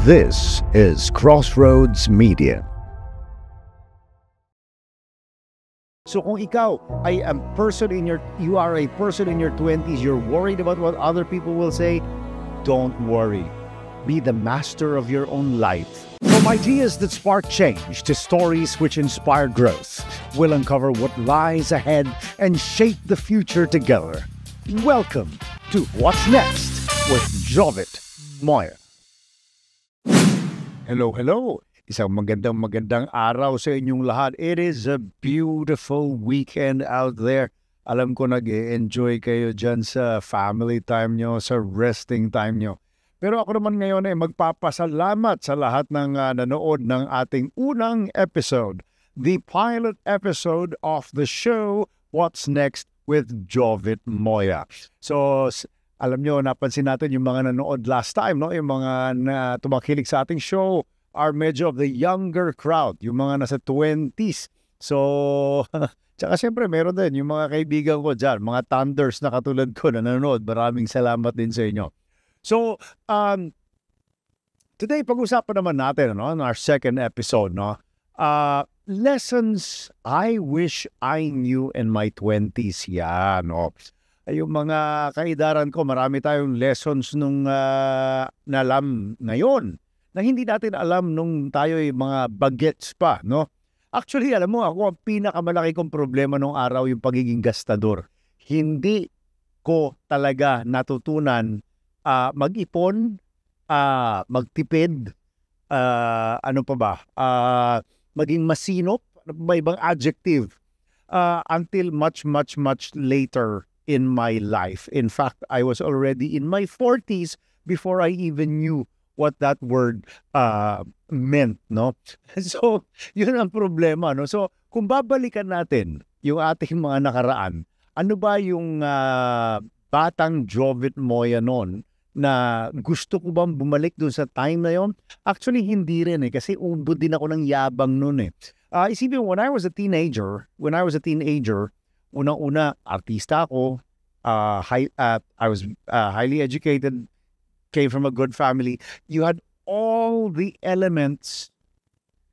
This is Crossroads Media. So kung ikaw ay you are a person in your 20s, you're worried about what other people will say, don't worry. Be the master of your own life. From ideas that spark change to stories which inspire growth, we'll uncover what lies ahead and shape the future together. Welcome to What's Next with Jovit Moya. Hello. Isang magandang araw sa inyong lahat. It is a beautiful weekend out there. Alam ko nag-enjoy kayo dyan sa family time nyo, sa resting time nyo. Pero ako naman ngayon ay magpapasalamat sa lahat ng nanood ng ating unang episode, the pilot episode of the show What's Next with Jovit Moya. So, alam nyo, napansin natin yung mga nanood last time, no? Yung mga tumakilig sa ating show are medyo of the younger crowd, yung mga nasa 20s. So, tsaka siyempre meron din yung mga kaibigan ko dyan, mga thunders na katulad ko na nanonood. Maraming salamat din sa inyo. So, today pag-usapan naman natin, no, in our second episode, no, lessons I wish I knew in my 20s. Yan, no. Yung mga kaidaran ko, marami tayong lessons nung nalam ngayon na hindi natin alam nung tayo ay mga bagets pa, no? Actually, alam mo, ako ang pinakamalaki kong problema nung araw yung pagiging gastador. Hindi ko talaga natutunan mag-ipon, magtipid, ano pa ba, maging masinop, ano pa ba ibang adjective, until much later in my life. In fact, I was already in my 40s before I even knew what that word meant, no? So, yun ang problema, no? So, kung babalikan natin yung ating mga nakaraan, ano ba yung batang Jovit Moya noon na gusto ko bang bumalik dun sa time na yon? Actually, hindi rin kasi ubod din ako ng yabang noon eh. Isipin, when I was a teenager, unang-una, artista ako, I was highly educated, came from a good family. You had all the elements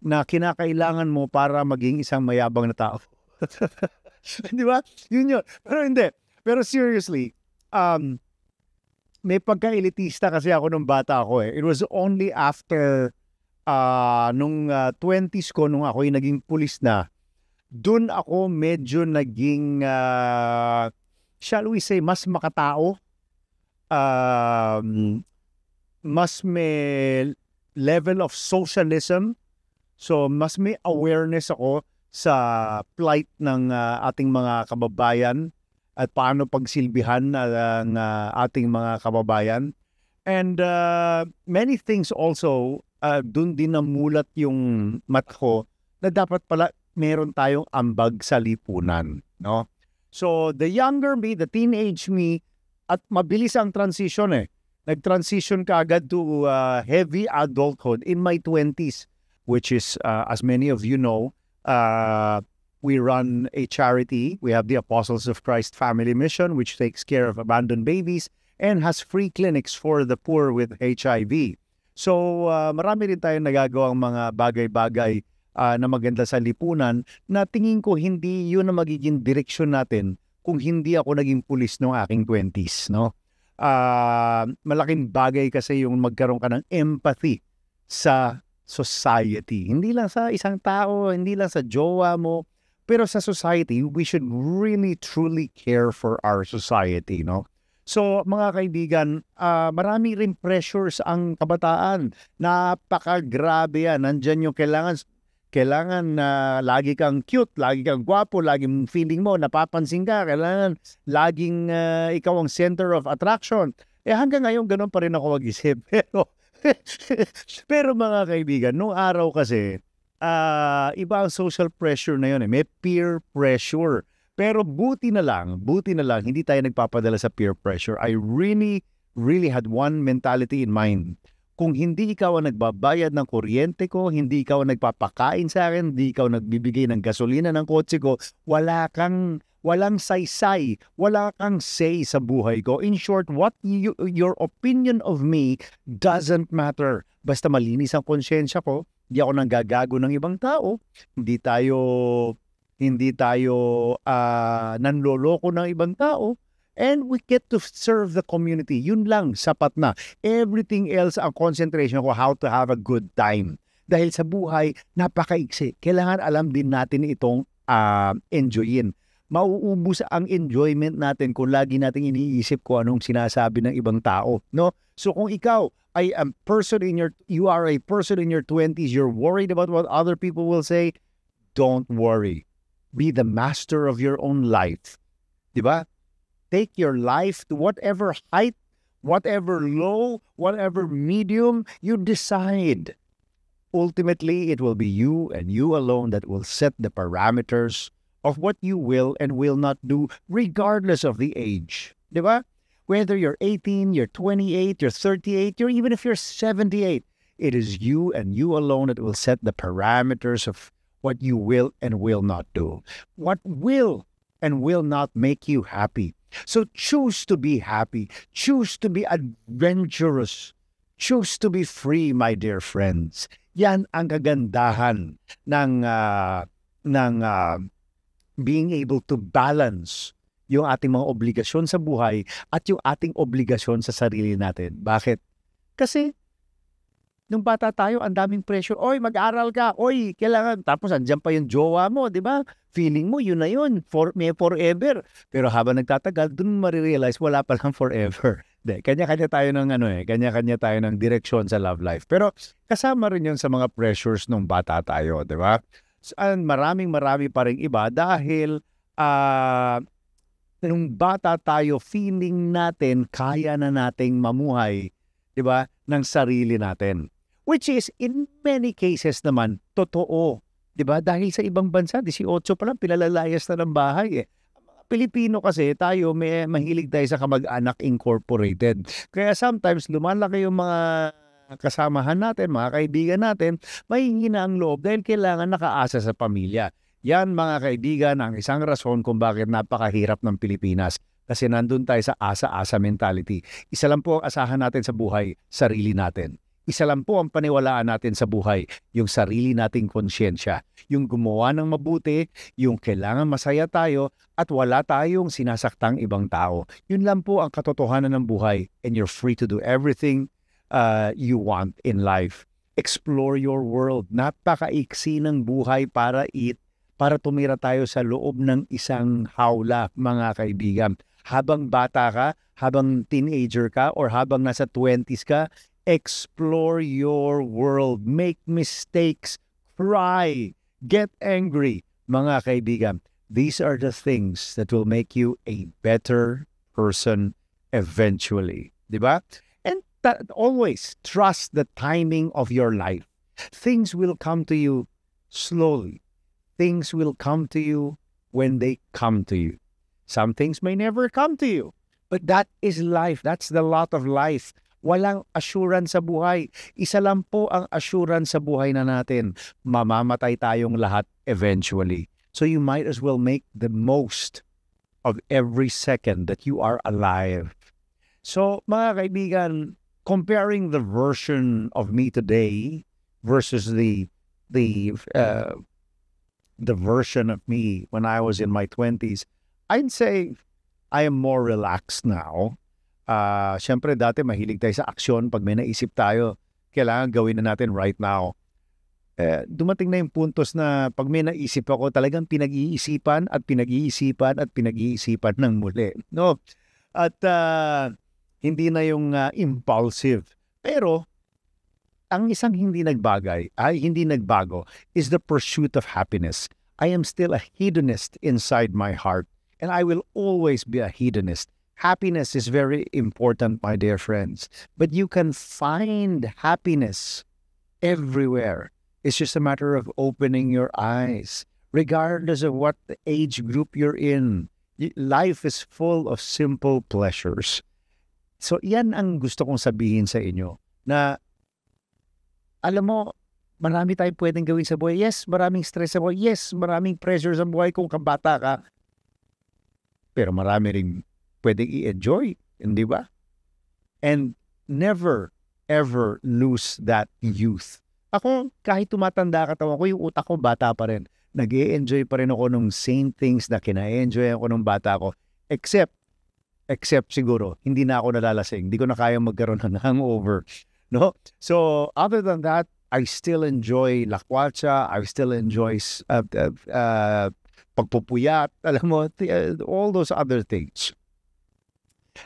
na kinakailangan mo para maging isang mayabang na tao. Di ba? Yun. Pero hindi. Pero seriously, may pagka-elitista kasi ako nung bata ako eh. It was only after nung 20s ko, nung ako'y naging pulis na, dun ako medyo naging, shall we say, mas makatao. Mas may level of socialism. So, mas may awareness ako sa plight ng ating mga kababayan at paano pagsilbihan ng ating mga kababayan. And many things also, dun din namulat yung mat ko na dapat pala meron tayong ambag sa lipunan. No? So, the younger me, the teenage me, at mabilis ang transition eh. Nag-transition ka agad to heavy adulthood in my 20s, which is, as many of you know, we run a charity. We have the Apostles of Christ Family Mission, which takes care of abandoned babies and has free clinics for the poor with HIV. So, marami rin tayong nagagawang mga bagay-bagay na maganda sa lipunan na tingin ko hindi yun na magiging direksyon natin kung hindi ako naging pulis noong aking 20s, no? Malaking bagay kasi yung magkaroon ka ng empathy sa society. Hindi lang sa isang tao, hindi lang sa jowa mo, pero sa society, we should really truly care for our society, no? So, mga kaibigan, marami rin pressures ang kabataan. Napakagrabe yan. Nandyan yung kailangan na lagi kang cute, lagi kang gwapo, laging feeling mo, napapansin ka, kailangan laging ikaw ang center of attraction. Hanggang ngayon, ganun pa rin ako mag-isip. Pero mga kaibigan, nung araw kasi, iba ang social pressure na yun eh. May peer pressure. Pero buti na lang, hindi tayo nagpapadala sa peer pressure. I really had one mentality in mind. Kung hindi ikaw ang nagbabayad ng kuryente ko, hindi ikaw ang nagpapakain sa akin, hindi ikaw nagbibigay ng gasolina ng kotse ko, wala kang walang saysay, wala kang say sa buhay ko. In short, your opinion of me doesn't matter. Basta malinis ang konsyensya ko, hindi ako nanggagago ng ibang tao, hindi tayo nanloloko ng ibang tao, and we get to serve the community. Yun lang, sapat na. Everything else, ang concentration ko, how to have a good time. Dahil sa buhay, napakaiksi. Kailangan alam din natin itong enjoyin. Mauubos ang enjoyment natin kung lagi nating iniisip kung anong sinasabi ng ibang tao, no? So kung ikaw ay you are a person in your 20s, you're worried about what other people will say, don't worry. Be the master of your own life. Diba? Take your life to whatever height, whatever low, whatever medium, you decide. Ultimately, it will be you and you alone that will set the parameters of what you will and will not do, regardless of the age. Diba? Whether you're 18, you're 28, you're 38, or even if you're 78, it is you and you alone that will set the parameters of what you will and will not do. What will and will not make you happy. So choose to be happy. Choose to be adventurous. Choose to be free, my dear friends. Yan ang kagandahan ng being able to balance yung ating mga obligasyon sa buhay at yung ating obligasyon sa sarili natin. Bakit? Kasi nung bata tayo, ang daming pressure. Oy, mag-aral ka. Oy, kailangan. Tapos andyan pa yung jowa mo, di ba? Feeling mo, yun na yun. May forever. Pero habang nagtatagal, dun marirealize, wala palang forever. Kanya-kanya tayo ng kanya-kanya tayo ng direksyon sa love life. Pero kasama rin yun sa mga pressures nung bata tayo, di ba? Marami pa rin iba dahil nung bata tayo, feeling natin kaya na nating mamuhay, di ba, ng sarili natin. Which is, in many cases naman, totoo. Di ba? Dahil sa ibang bansa, 18 pa lang, pinalalayas na ng bahay eh. Pilipino kasi tayo, mahilig tayo sa kamag-anak incorporated. Kaya sometimes lumalaki yung mga kasamahan natin, mga kaibigan natin, mahihina ang loob dahil kailangan nakaasa sa pamilya. Yan mga kaibigan ang isang rason kung bakit napakahirap ng Pilipinas. Kasi nandun tayo sa asa-asa mentality. Isa lang po ang asahan natin sa buhay, sarili natin. Isa lang po ang paniwalaan natin sa buhay, yung sarili nating konsyensya. Yung gumawa ng mabuti, yung kailangan masaya tayo at wala tayong sinasaktang ibang tao. Yun lang po ang katotohanan ng buhay and you're free to do everything you want in life. Explore your world. Napakaiksi ng buhay para tumira tayo sa loob ng isang hawla, mga kaibigan. Habang bata ka, habang teenager ka, or habang nasa 20s ka, explore your world. Make mistakes. Cry. Get angry. Mga kaibigan, these are the things that will make you a better person eventually. Diba? And always trust the timing of your life. Things will come to you slowly. Things will come to you when they come to you. Some things may never come to you. But that is life. That's the lot of life. Walang assurance sa buhay. Isa lang po ang assurance sa buhay na natin. Mamamatay tayong lahat eventually. So you might as well make the most of every second that you are alive. So mga kaibigan, comparing the version of me today versus the version of me when I was in my 20s, I'd say I am more relaxed now. Siyempre dati mahilig tayo sa aksyon. Pag may naisip tayo, kailangan gawin na natin right now. Dumating na yung puntos na pag may naisip ako, talagang pinag-iisipan ng muli. No? At hindi na yung impulsive. Pero ang isang hindi nagbago is the pursuit of happiness. I am still a hedonist inside my heart, and I will always be a hedonist. Happiness is very important, my dear friends, but you can find happiness everywhere. It's just a matter of opening your eyes, regardless of what the age group you're in. Life is full of simple pleasures. So, yan ang gusto kong sabihin sa inyo, na alam mo, marami tayong pwedeng gawin sa buhay. Yes, maraming stress sa buhay. Yes, maraming pressure sa buhay kung kabata ka. pero marami rin pwedeng i-enjoy, hindi ba? And never, ever lose that youth. Ako, kahit tumatanda katawan ko, yung utak ko, bata pa rin. Nag-i-enjoy pa rin ako ng same things na kina-enjoy ako nung bata ko. Except siguro, hindi na ako nalalasing. Hindi ko na kaya magkaroon ng hangover. No? So, other than that, I still enjoy lakwatsa. I still enjoy pagpupuyat. Alam mo, all those other things.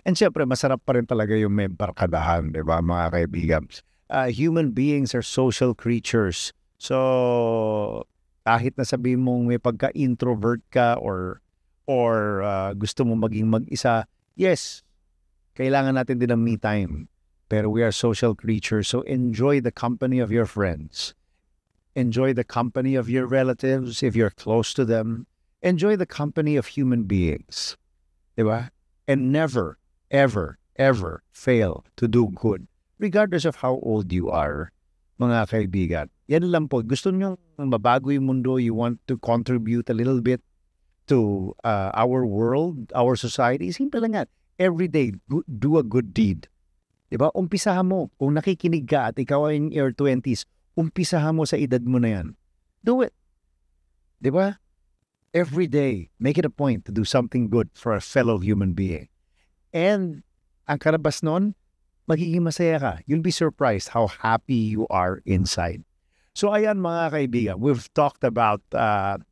And syempre, masarap pa rin talaga yung may barkadahan, di ba, mga kaibigan? Human beings are social creatures. So, kahit na sabihin mong may pagka-introvert ka or gusto mong maging mag-isa, yes, kailangan natin din ng me time. Pero we are social creatures, so enjoy the company of your friends. Enjoy the company of your relatives if you're close to them. Enjoy the company of human beings. Diba? And never, ever, ever fail to do good, regardless of how old you are, mga kaibigan. Yan lang po. Gusto nyo mabago yung mundo, you want to contribute a little bit to our world, our society. Simple lang yan. Every day, do a good deed. Diba? Umpisahan mo. Kung nakikinig ka at ikaw ay in your 20s, umpisahan mo sa edad mo na yan. Do it. Diba? Every day, make it a point to do something good for a fellow human being. And ang karabas nun, magiging masaya ka. You'll be surprised how happy you are inside. So ayan mga kaibigan, we've talked about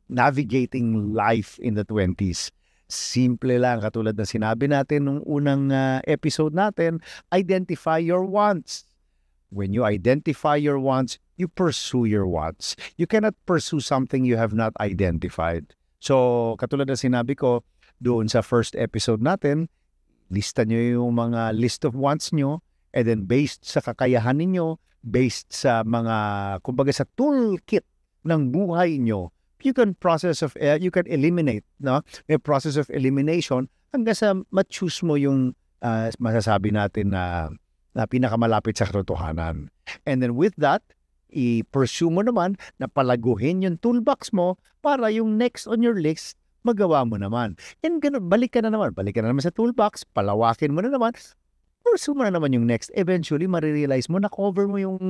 navigating life in the 20s. Simple lang, katulad na sinabi natin nung unang episode natin, identify your wants. When you identify your wants, you pursue your wants. You cannot pursue something you have not identified. So, katulad na sinabi ko, doon sa first episode natin, lista nyo yung mga list of wants nyo, and then based sa kakayahan ninyo, based sa mga, kumbaga sa toolkit ng buhay nyo, you can eliminate, no? May process of elimination hanggang sa ma-choose mo yung masasabi natin na pinakamalapit sa katotohanan. And then with that, i-pursue mo naman na palaguhin yung toolbox mo para yung next on your list, magawa mo naman. And ganun, balik ka na naman sa toolbox, palawakin mo na naman, pursue mo na naman yung next. Eventually, marirealize mo na cover mo yung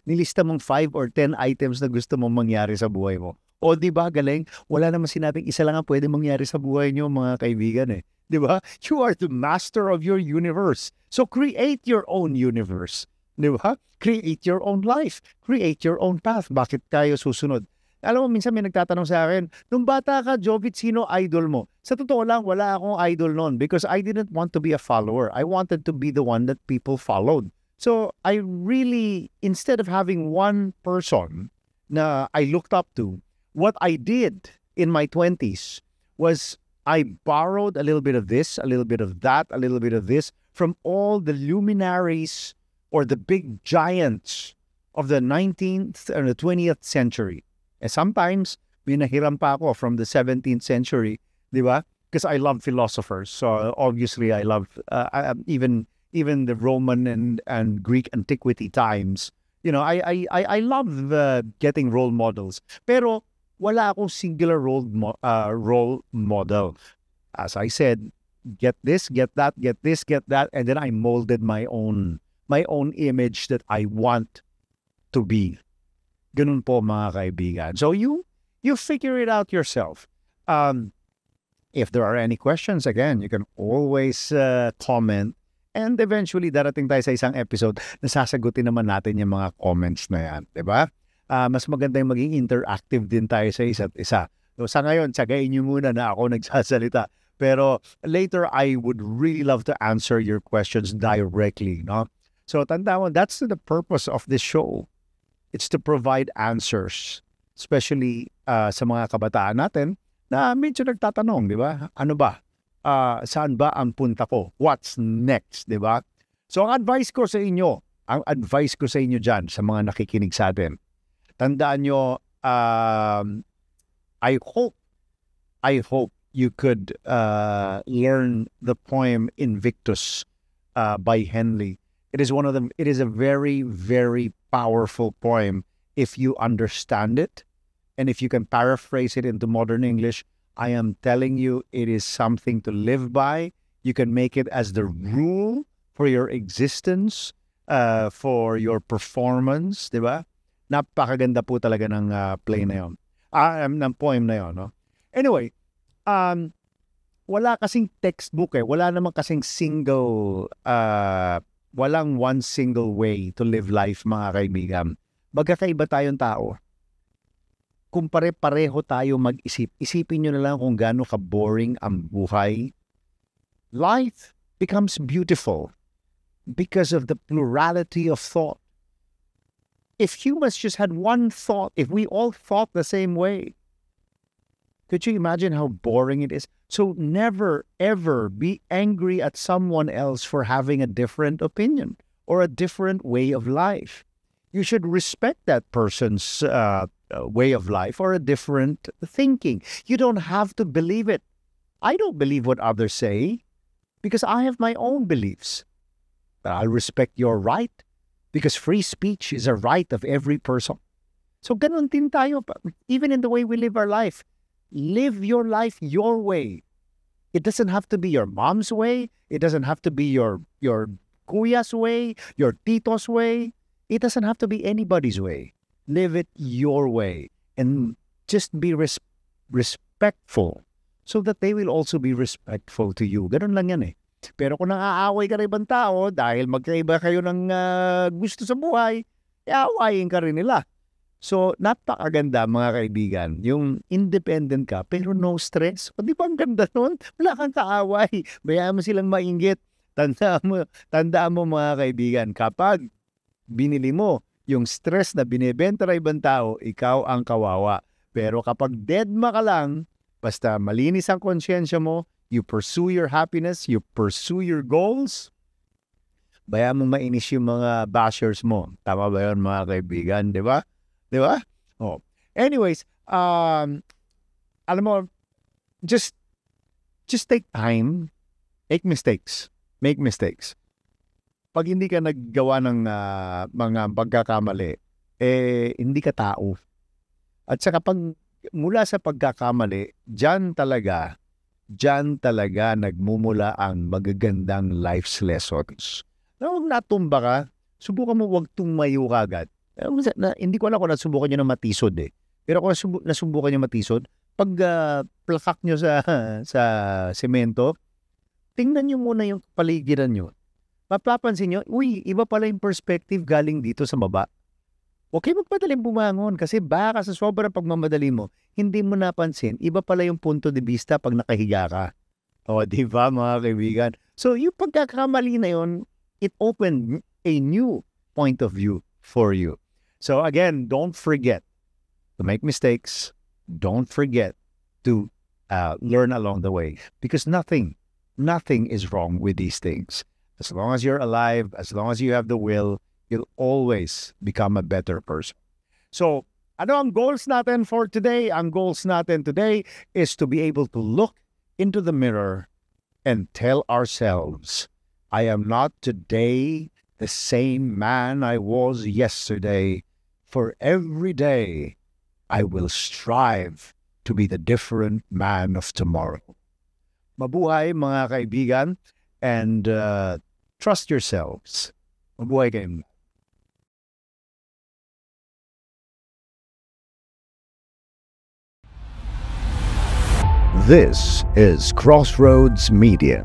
nilista mong 5 or 10 items na gusto mong mangyari sa buhay mo. O di ba galing? Wala naman sinabing isa lang ang pwede mangyari sa buhay niyo mga kaibigan eh. Di ba? You are the master of your universe. So create your own universe. Di ba? Create your own life. Create your own path. Bakit tayo susunod? Alam mo, minsan may nagtatanong sa akin, nung bata ka, Jovit, sino idol mo? Sa totoo lang, wala akong idol noon because I didn't want to be a follower. I wanted to be the one that people followed. So I really, instead of having one person na I looked up to, what I did in my 20s was I borrowed a little bit of this, a little bit of that, a little bit of this from all the luminaries or the big giants of the 19th and the 20th century. And sometimes, binahiram pa ako from the 17th century, di ba? Because I love philosophers. So obviously, I love even the Roman and Greek antiquity times. You know, I love getting role models. Pero wala akong singular role model. As I said, get this, get that, get this, get that, and then I molded my own image that I want to be. Ganun po mga kaibigan. So you figure it out yourself. If there are any questions, again, you can always comment. And eventually, darating tayo sa isang episode na sasagutin naman natin yung mga comments na yan. Diba? Mas maganda yung maging interactive din tayo sa isa't isa. So, sa ngayon, tsagain nyo muna na ako nagsasalita. Pero later, I would really love to answer your questions directly. No? So, tanda mo, that's the purpose of this show. It's to provide answers, especially sa mga kabataan natin na medyo nagtatanong, di ba? Ano ba? Saan ba ang punta ko? What's next, di ba? So, ang advice ko sa inyo dyan, sa mga nakikinig sa atin, tandaan nyo, I hope you could learn the poem Invictus by Henley. It is a very, very powerful poem if you understand it. And if you can paraphrase it into modern English, I am telling you, it is something to live by. You can make it as the rule for your existence, for your performance, di ba? Napakaganda po talaga ng play na yun. Ng poem na yun, no? Anyway, wala kasing textbook eh. Wala naman kasing walang one single way to live life, mga kaibigan. Magkakaiba tayong tao. Kung pare-pareho tayo mag-isip, isipin nyo na lang kung gaano ka-boring ang buhay. Life becomes beautiful because of the plurality of thought. If humans just had one thought, if we all thought the same way, could you imagine how boring it is? So never, ever be angry at someone else for having a different opinion or a different way of life. You should respect that person's way of life or a different thinking. You don't have to believe it. I don't believe what others say because I have my own beliefs. But I'll respect your right because free speech is a right of every person. So ganun din tayo, even in the way we live our life. Live your life your way. It doesn't have to be your mom's way. It doesn't have to be your kuya's way, your tito's way. It doesn't have to be anybody's way. Live it your way. And just be respectful so that they will also be respectful to you. Ganun lang yan eh. Pero kung nang-aaway ka rin ibang tao dahil magkaiba kayo ng gusto sa buhay, aawayin ka rin nila. So, napakaganda mga kaibigan. Yung independent ka, pero no stress. O di ba ang ganda nun? Wala kang kaaway. Bayaan mo silang mainggit. Tandaan mo mga kaibigan, kapag binili mo yung stress na binibenta ng ibang tao, ikaw ang kawawa. Pero kapag deadma ka lang, basta malinis ang konsyensya mo, you pursue your happiness, you pursue your goals, bayaan mo mainis yung mga bashers mo. Tama ba yun mga kaibigan? Di ba? Di ba? Oh. Anyways, alam mo, just take time, make mistakes. Pag hindi ka naggawa ng mga pagkakamali, hindi ka tao. At saka pag mula sa pagkakamali, dyan talaga nagmumula ang magagandang life's lessons. Huwag natumba ka, subukan mo huwag tumayo kagad. Hindi ko alam kung nasubukan nyo na matisod eh. Pero kung nasubukan nyo matisod, pag plakak nyo sa semento, tingnan nyo muna yung paligiran nyo. Mapapansin nyo, iba pala yung perspective galing dito sa baba. Huwag kayo magpadaling bumangon kasi baka sa sobrang pagmamadali mo, hindi mo napansin, iba pala yung punto de vista pag nakahiga ka. O, di ba mga kaibigan? So, yung pagkakamali na yun, it opened a new point of view for you. So again, don't forget to make mistakes. Don't forget to learn along the way because nothing is wrong with these things. As long as you're alive, as long as you have the will, you'll always become a better person. So, ano ang goals natin for today? Ang goals natin today is to be able to look into the mirror and tell ourselves, I am not today the same man I was yesterday. For every day, I will strive to be the different man of tomorrow. Mabuhay mga kaibigan, and trust yourselves. Mabuhay kayo. This is Crossroads Media.